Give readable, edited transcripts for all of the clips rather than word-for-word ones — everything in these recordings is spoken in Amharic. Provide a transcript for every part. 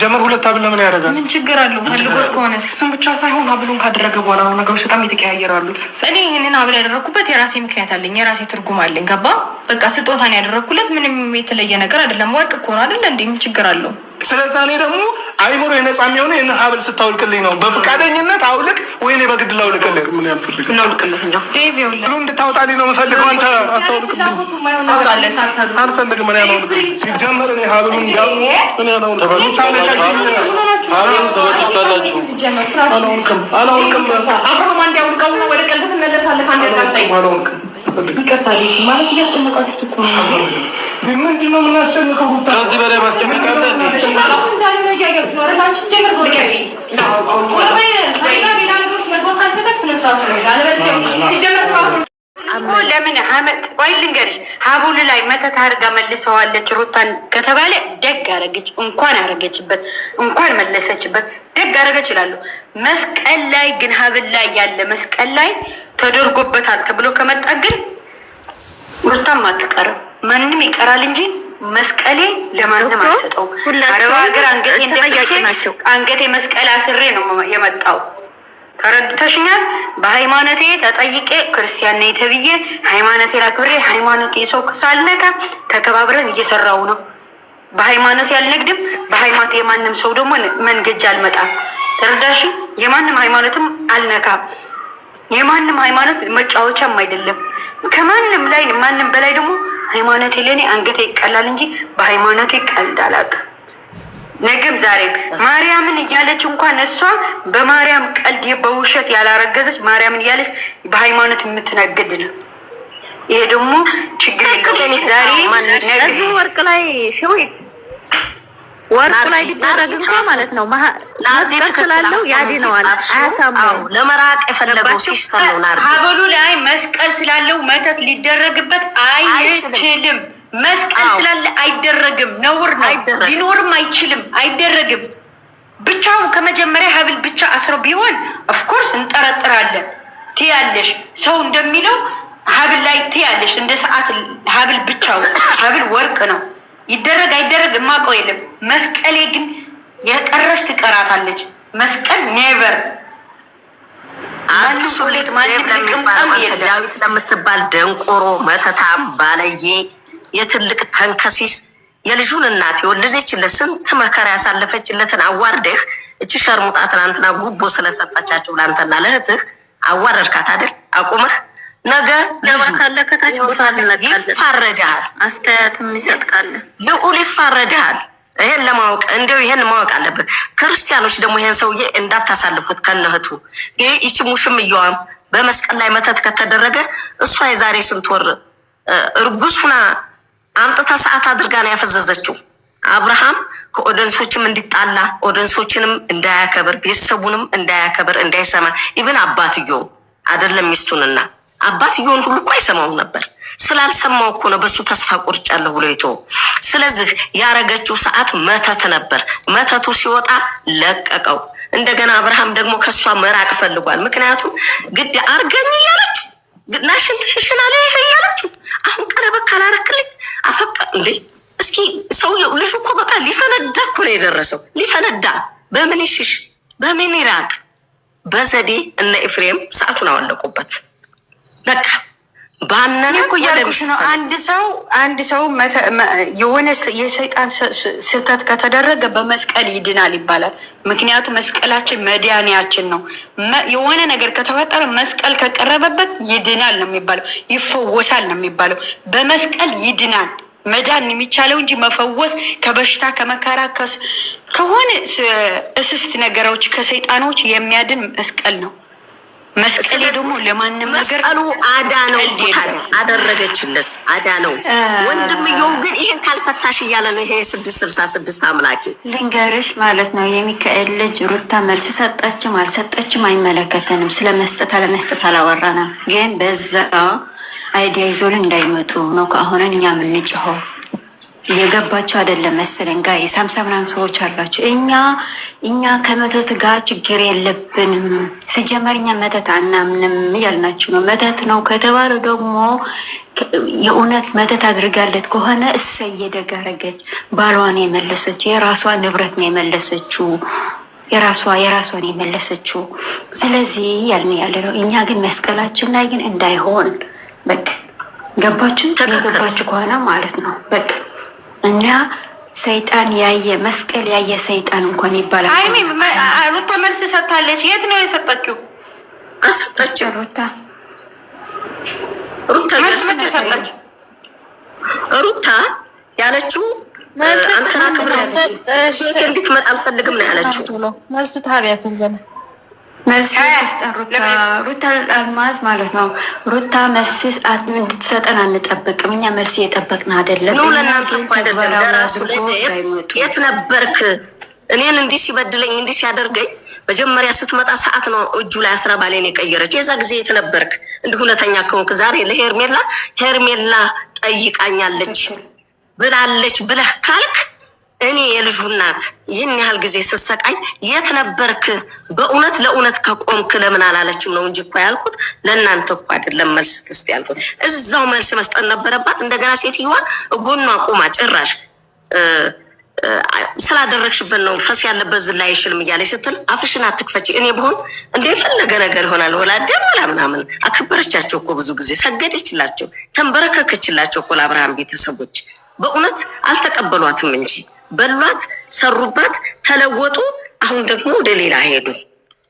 ሲጀመር ሁለት ሀብል ለምን ያደርጋል? ምን ችግር አለው? ፈልጎት ከሆነስ እሱም ብቻ ሳይሆን ሀብሉን ካደረገ በኋላ ነው ነገሮች በጣም እየተቀያየሩ ያሉት። እኔ ይህንን ሀብል ያደረግኩበት የራሴ ምክንያት አለኝ፣ የራሴ ትርጉም አለኝ። ገባ? በቃ ስጦታን ያደረግኩለት ምንም የተለየ ነገር አይደለም። ወርቅ እኮ ነው አይደለ እንዴ? ምን ችግር አለው? ስለዛ እኔ ደግሞ አይምሮ የነጻ የሚሆነ ይህን ሀብል ስታውልቅልኝ ነው። በፈቃደኝነት አውልቅ ወይኔ በግድ ላውልቅልህ? ምን ያልፈልግ እናውልቅልህ እንጃ ዴቭ ይኸውልህ እንድታወጣልኝ ነው የምፈልገው። አንተ አታውልቅልኝ አልፈልግም። ምን ያናውልቅልኝ? ሲጀመር እኔ ሀብሉን እንዳሉ ምን ያናውልቅልኝ? ተበጥስታላችሁ አላውልቅም አብርሃም አንድ ያውልቀው ነው ወደ ቀልብ ትመለሳለህ። አንድ ያውልቀው አላውልቅም። ይቅርታ ማለት እያስጨነቃችሁት እኮ ነው። ምንድን ነው የምናስጨንቀው? ከዚህ በላይ ማስጨነቅ አለ? ለምን አመት ወይ ልንገርሽ፣ ሀቡል ላይ መተት አድርጋ መልሰዋለች ሩታን ከተባለ ደግ አረገች። እንኳን አረገችበት፣ እንኳን መለሰችበት፣ ደግ አረገች ይላሉ። መስቀል ላይ ግን ሀብል ላይ ያለ መስቀል ላይ ተደርጎበታል ተብሎ ከመጣ ግን ሩታም አትቀርም፣ ማንም ይቀራል እንጂ መስቀሌ ለማንም አልሰጠውም። አረብ ሀገር አንገቴ መስቀል አስሬ ነው የመጣው። ተረድተሽኛል? በሃይማኖቴ ተጠይቄ ክርስቲያን ነኝ ተብዬ ሃይማኖቴን አክብሬ ሃይማኖቴ ሰው ሳልነካ ተከባብረን እየሰራው ነው። በሃይማኖቴ አልነግድም፣ በሃይማኖቴ የማንም ሰው ደግሞ መንገጃ አልመጣም። ተረዳሽ? የማንም ሃይማኖትም አልነካም። የማንም ሃይማኖት መጫወቻም አይደለም። ከማንም ላይ ማንም በላይ ደግሞ ሃይማኖቴ ለኔ አንገቴ ይቀላል እንጂ በሃይማኖቴ ቀልድ አላውቅም። ነገም ዛሬም ማርያምን እያለች እንኳን እሷ በማርያም ቀልድ በውሸት ያላረገዘች ማርያምን እያለች በሃይማኖት የምትነግድ ነው። ይሄ ደግሞ ችግር የለውም። ዛሬ እዚህ ወርቅ ላይ ሽዊት ወርቅ ላይ ቢደረግ እንኳን ማለት ነው መስቀል ስላለው ያድነዋል። አያሳምነው ለመራቅ የፈለገው ሲስተም ነው። ናርዲ ሀበሉ ላይ መስቀል ስላለው መተት ሊደረግበት አይችልም። መስቀል ስላለ አይደረግም። ነውር ነው። ሊኖርም አይችልም። አይደረግም። ብቻው ከመጀመሪያ ሀብል ብቻ አስረው ቢሆን ኦፍኮርስ እንጠረጥራለን። ትያለሽ ሰው እንደሚለው ሀብል ላይ ትያለሽ እንደ ሰዓት ሀብል ብቻው ሀብል ወርቅ ነው። ይደረግ አይደረግ የማውቀው የለም። መስቀሌ ግን የቀረሽ ትቀራታለች። መስቀል ኔቨር ዳዊት ለምትባል ደንቆሮ መተታም ባለዬ የትልቅ ተንከሲስ የልጁን እናት የወለደችለት ስንት መከራ ያሳለፈችለትን አዋርደህ እቺ ሸርሙጣ ትናንትና ጉቦ ስለሰጣቻቸው ላንተና ለእህትህ አዋረድካት አይደል? አቁመህ ነገ ልጁ ይፋረድሃል። አስተያየትም ይሰጥካል። ልዑል ይፋረድሃል። ይሄን ለማወቅ እንደው ይሄን ማወቅ አለብህ። ክርስቲያኖች ደግሞ ይሄን ሰውዬ እንዳታሳልፉት ከነህቱ። ይሄ ይቺ ሙሽምየዋም በመስቀል ላይ መተት ከተደረገ እሷ የዛሬ ስንት ወር እርጉዝ ሁና አምጥታ ሰዓት አድርጋ ነው ያፈዘዘችው። አብርሃም ከኦደንሶችም እንዲጣላ ኦደንሶችንም እንዳያከብር ቤተሰቡንም እንዳያከብር እንዳይሰማ ኢቭን አባትየው አይደለም ሚስቱንና አባትየውን ሁሉ እኮ አይሰማው ነበር። ስላልሰማው እኮ ነው በሱ ተስፋ ቆርጫለሁ ብሎ ይተው። ስለዚህ ያረገችው ሰዓት መተት ነበር። መተቱ ሲወጣ ለቀቀው። እንደገና አብርሃም ደግሞ ከሷ መራቅ ፈልጓል። ምክንያቱም ግድ አርገኝ እያለችው ናሽን ትሽሽና ላይ ያለችው አሁን ቀረበ ካላረክልኝ አፈቀ እንዴ እስኪ ሰውየው ልጅ እኮ በቃ ሊፈነዳ እኮ ነው የደረሰው። ሊፈነዳ በምን ይሽሽ በምን ይራቅ? በዘዴ እነ ኤፍሬም ሰዓቱን አወለቁበት። በቃ ባነነ እኮ ያልኩሽ ነው። አንድ ሰው የሆነ የሰይጣን ስህተት ከተደረገ በመስቀል ይድናል ይባላል። ምክንያቱም መስቀላችን መድኃኒያችን ነው። የሆነ ነገር ከተፈጠረ መስቀል ከቀረበበት ይድናል ነው የሚባለው፣ ይፈወሳል ነው የሚባለው። በመስቀል ይድናል። መዳን የሚቻለው እንጂ መፈወስ ከበሽታ ከመከራ ከሆነ እስስት ነገሮች ከሰይጣኖች የሚያድን መስቀል ነው። መስቀል ደግሞ ለማንም ነገር መስቀሉ አዳነው። ታዲያ አደረገችለት አዳነው። ወንድምየው ግን ይሄን ካልፈታሽ እያለ ነው። ይሄ 666 አምላኬ ልንገርሽ ማለት ነው። የሚካኤል ልጅ ሩታ መልስ ሰጠችም አልሰጠችም አይመለከተንም። ስለመስጠት አለመስጠት አላወራንም። ግን በዛ አይዲያ ይዞልን እንዳይመጡ ነው ከአሁንን እኛ የምንጭኸው። የገባቸው አይደለም መሰለኝ ጋር የሳምሳ ምናምን ሰዎች አላቸው። እኛ ከመተት ጋር ችግር የለብንም። ሲጀመር እኛ መተት አናምንም እያልናችሁ ነው። መተት ነው ከተባለ ደግሞ የእውነት መተት አድርጋለት ከሆነ እሰይ ደግ አደረገች። ባሏን የመለሰችው የራሷን ንብረት ነው የመለሰችው፣ የራሷን የመለሰችው። ስለዚህ ያልን ያለ ነው። እኛ ግን መስቀላችን ላይ ግን እንዳይሆን በቃ ገባችሁ? የገባችሁ ከሆነ ማለት ነው በቃ እኛ ሰይጣን ያየ መስቀል ያየ ሰይጣን እንኳን ይባላል። አይሚ ሩታ መልስ ሰጥታለች። የት ነው የሰጠችው? አሰጠችው። ሩታ ያለችው አንተና ክብር እንድትመጣ አልፈልግም ነው ያለችው። መልስ ታቢያት እንጀና መልስ ትስጠን ሩታ አልማዝ ማለት ነው። ሩታ መልስ እንድትሰጠን አንጠብቅም። እኛ መልስ እየጠበቅን አይደለም። ነው ለእናንተ እኮ አይደለም ለራሱ የት ነበርክ? እኔን እንዲህ ሲበድለኝ እንዲህ ሲያደርገኝ መጀመሪያ ስትመጣ ሰዓት ነው እጁ ላይ አስራ ባሌን የቀየረችው። የዛ ጊዜ የት ነበርክ? እንዲህ እውነተኛ ከሆንክ ዛሬ ለሄርሜላ ጠይቃኛለች ብላለች ብለህ ካልክ እኔ የልጁ እናት ይህን ያህል ጊዜ ስትሰቃይ የት ነበርክ? በእውነት ለእውነት ከቆምክ ለምን አላለችም ነው እንጂ እኮ ያልኩት ለእናንተ እኮ አይደለም። መልስ ትስጥ ያልኩት እዛው መልስ መስጠት ነበረባት። እንደገና ሴትዮዋን ጎኗ ቆማ ጭራሽ ስላደረግሽበት ነው ፈስ ያለበት ዝላ አይሽልም እያለች ስትል አፍሽን አትክፈች። እኔ ብሆን እንደ የፈለገ ነገር ይሆናል ወላደም ወላ ምናምን። አከበረቻቸው እኮ ብዙ ጊዜ ሰገደችላቸው፣ ተንበረከከችላቸው እኮ ለአብርሃም ቤተሰቦች። በእውነት አልተቀበሏትም እንጂ በሏት፣ ሰሩባት፣ ተለወጡ። አሁን ደግሞ ወደ ሌላ ሄዱ።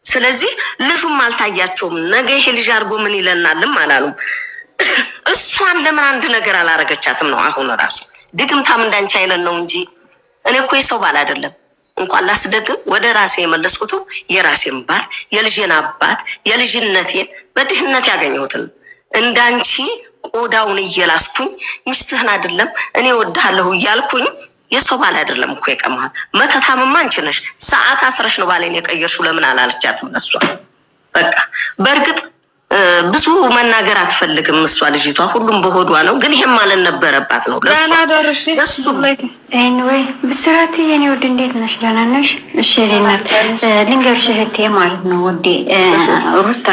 ስለዚህ ልጁም አልታያቸውም። ነገ ይሄ ልጅ አድርጎ ምን ይለናልም አላሉም። እሷን ለምን አንድ ነገር አላረገቻትም ነው አሁን ራሱ ድግምታም እንዳንቺ አይለን ነው እንጂ እኔ እኮ የሰው ባል አይደለም እንኳን ላስደግም ወደ ራሴ የመለስኩት የራሴን ባል የልጄን አባት የልጅነቴን በድህነት ያገኘሁትን እንዳንቺ ቆዳውን እየላስኩኝ ሚስትህን አይደለም እኔ ወድሃለሁ እያልኩኝ የሰው ባል አይደለም እኮ የቀማት። መተታምማ አንቺ ነሽ። ሰዓት አስረሽ ነው ባሌን የቀየርሽው። ለምን አላለቻትም ለሷ? በቃ በእርግጥ ብዙ መናገር አትፈልግም እሷ ልጅቷ፣ ሁሉም በሆዷ ነው። ግን ይሄም ማለት ነበረባት ነው ለሱ። ኤኒዌይ ብስራት የኔ ውድ እንዴት ነሽ? ደህና ነሽ? እሺ ሌናት ልንገርሽ እህቴ ማለት ነው ውዴ፣ ሩታ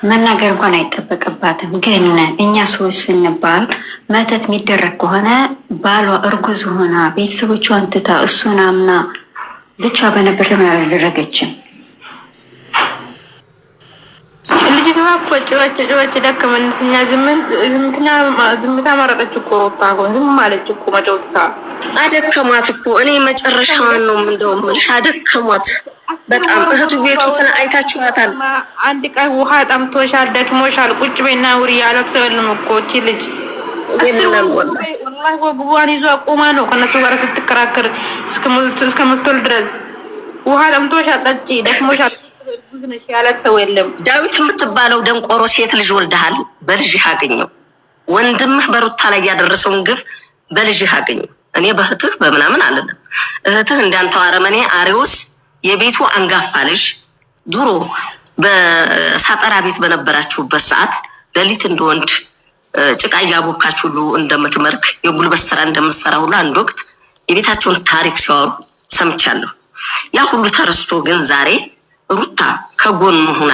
መናገር እንኳን አይጠበቅባትም። ግን እኛ ሰዎች ስንባል መተት የሚደረግ ከሆነ ባሏ እርጉዝ ሆና ቤተሰቦቿን ትታ እሱን አምና ብቻ በነበር ለምን አላደረገችም? ልጅቷ እኮ ጭወች ደከመንትኛ ዝምታ መረጠች እኮ ሩታ ዝም ማለች እኮ መጫወትታ አደከማት እኮ። እኔ መጨረሻዋን ነው እንደውም ልሽ አደከማት በጣም። እህቱ ቤቱን አይታችኋታል። አንድ ቀን ውሃ ጠምቶሻል፣ ደክሞሻል፣ ቁጭ በይና ውሪ ያለቅስ የለም እኮ እቺ ልጅ ወላሂ ወግቧን ይዞ ቆማ ነው ከነሱ ጋር ስትከራከር እስከምትወልድ ድረስ። ውሃ ጠምቶሻል፣ ጠጪ፣ ደክሞሻል ያላት ሰው የለም። ዳዊት የምትባለው ደንቆሮ ሴት ልጅ ወልደሃል፣ በልጅህ አገኘው። ወንድምህ በሩታ ላይ ያደረሰውን ግፍ በልጅህ አገኘው። እኔ በእህትህ በምናምን አለለም። እህትህ እንዳንተው አረመኔ አሪዎስ የቤቱ አንጋፋ ልጅ ድሮ በሳጠራ ቤት በነበራችሁበት ሰዓት ሌሊት እንደወንድ ጭቃ እያቦካች ሁሉ እንደምትመርክ የጉልበት ስራ እንደምትሰራ ሁሉ አንድ ወቅት የቤታቸውን ታሪክ ሲያወሩ ሰምቻለሁ። ያ ሁሉ ተረስቶ ግን ዛሬ ሩታ ከጎን ሆና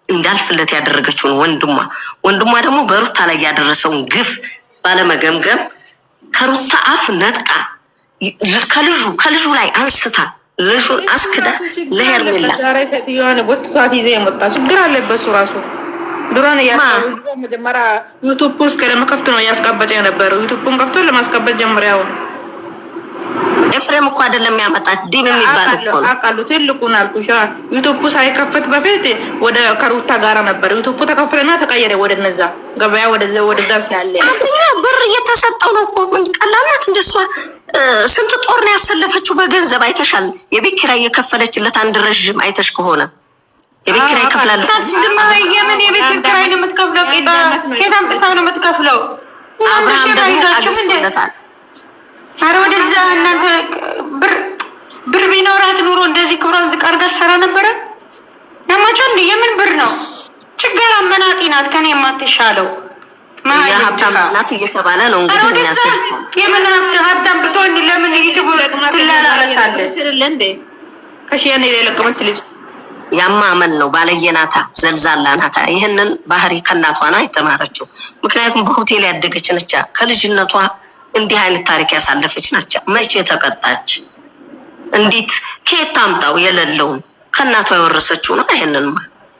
እንዳልፍለት ያደረገችውን ወንድሟ ደግሞ በሩታ ላይ ያደረሰውን ግፍ ባለመገምገም ከሩታ አፍ ነጥቃ ከልጁ ላይ አንስታ ልጁን አስክዳ ለሄርሜላ ሴትዮዋን ጎትቷት ይዘ የመጣ ችግር አለበት እሱ ራሱ። ድሮን እያስቀበጨ መጀመሪያ ዩቱብ ውስጥ ለመከፍት ነው እያስቀበጨ የነበረው። ዩቱብን ከፍቶ ለማስቀበጥ ጀምሪያው ኤፍሬም እኮ አይደለም ያመጣት ዲም የሚባል እኮ ነው። አቃሉ ትልቁን አልኩሽ። ዩቱብ ሳይከፈት በፊት ወደ ከሩታ ጋራ ነበር። ዩቱብ ተከፈለና ተቀየረ ወደ እነዛ ገበያ ወደዛ ስላለ ብር እየተሰጠው ነው እኮ። ቀላላት እንደሷ ስንት ጦር ነው ያሰለፈችው በገንዘብ አይተሻል። የቤት ኪራይ የከፈለችለት አንድ ረዥም አይተሽ ከሆነ የቤት ኪራይ ከፍላለች። የምን የቤት ኪራይ ነው የምትከፍለው? ኬት አምጥታው ነው የምትከፍለው? አብርሃም ደግሞ አግስቶለታል። አረ ወደዛ እናንተ ብር ቢኖራት ኑሮ እንደዚህ ክብሯን ዝቅ አድርጋ ትሰራ ነበረ። ያማቸው የምን ብር ነው? ችግር አመናጢ ናት ከኔ የማትሻለው። የሀብታም ልጅ ናት እየተባለ ነው እንግዲህ የሚያስብ የምን ሀብታም ብትሆን ለምን ትላላለች እንዴ? ከሽያኔ የለቀመች ልብስ ያማመን ነው። ባለየናታ ዘልዛላ ናታ። ይህንን ባህሪ ከእናቷ ነው የተማረችው። ምክንያቱም በሆቴል ያደገች ነች። ከልጅነቷ እንዲህ አይነት ታሪክ ያሳለፈች ነች። መቼ ተቀጣች? እንዴት ከየት ታምጣው? የሌለውን ከእናቷ የወረሰችው ነው። ይህንን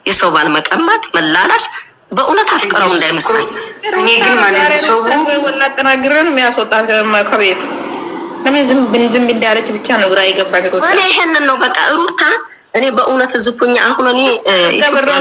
የሰው ባል መቀማት፣ መላላስ በእውነት አፍቅረው እንዳይመስላችሁ። እኔ ግን ማለት ሰው ወላቀናግረን የሚያስወጣት ከቤት ለምን ዝም እንዳለች ብቻ ነው ግራ የገባኝ። እኔ ይሄንን ነው በቃ ሩታ እኔ በእውነት ዝኩኛ አሁን እኔ ኢትዮጵያ